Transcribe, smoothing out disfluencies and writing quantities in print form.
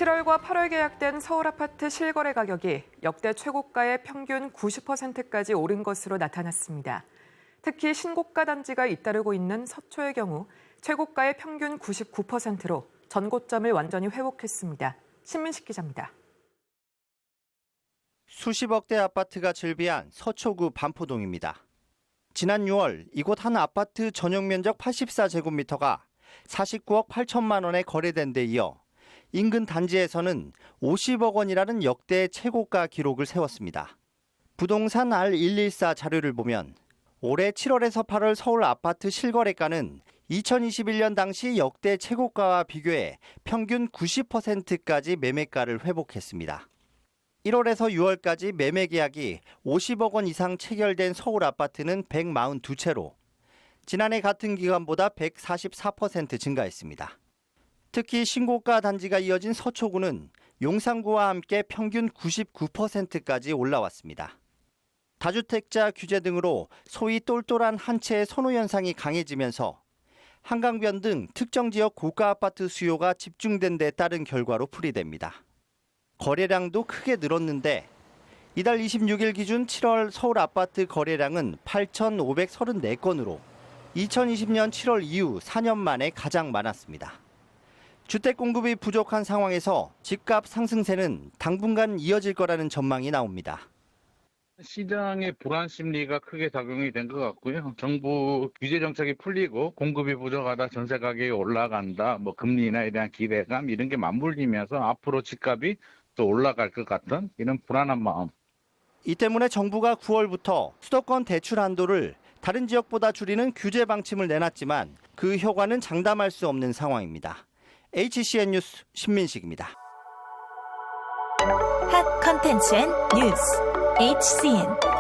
7월과 8월 계약된 서울 아파트 실거래 가격이 역대 최고가의 평균 90%까지 오른 것으로 나타났습니다. 특히 신고가 단지가 잇따르고 있는 서초의 경우 최고가의 평균 99%로 전고점을 완전히 회복했습니다. 신민식 기자입니다. 수십억 대 아파트가 즐비한 서초구 반포동입니다. 지난 6월 이곳 한 아파트 전용 면적 84제곱미터가 49억 8천만 원에 거래된 데 이어 인근 단지에서는 50억 원이라는 역대 최고가 기록을 세웠습니다. 부동산 R114 자료를 보면 올해 7월에서 8월 서울 아파트 실거래가는 2021년 당시 역대 최고가와 비교해 평균 90%까지 매매가를 회복했습니다. 1월에서 6월까지 매매 계약이 50억 원 이상 체결된 서울 아파트는 142채로 지난해 같은 기간보다 144% 증가했습니다. 특히 신고가 단지가 이어진 서초구는 용산구와 함께 평균 99%까지 올라왔습니다. 다주택자 규제 등으로 소위 똘똘한 한 채의 선호 현상이 강해지면서 한강변 등 특정 지역 고가 아파트 수요가 집중된 데 따른 결과로 풀이됩니다. 거래량도 크게 늘었는데 이달 26일 기준 7월 서울 아파트 거래량은 8,534건으로 2020년 7월 이후 4년 만에 가장 많았습니다. 주택 공급이 부족한 상황에서 집값 상승세는 당분간 이어질 거라는 전망이 나옵니다. 시장의 불안 심리가 크게 작용이 된 것 같고요. 정부 규제 정책이 풀리고 공급이 부족하다 전세 가격이 올라간다, 금리 인하에 대한 기대감 이런 게 맞물리면서 앞으로 집값이 또 올라갈 것 같은 이런 불안한 마음. 이 때문에 정부가 9월부터 수도권 대출 한도를 다른 지역보다 줄이는 규제 방침을 내놨지만 그 효과는 장담할 수 없는 상황입니다. HCN 뉴스 신민식입니다. 핫 컨텐츠 앤 뉴스 HCN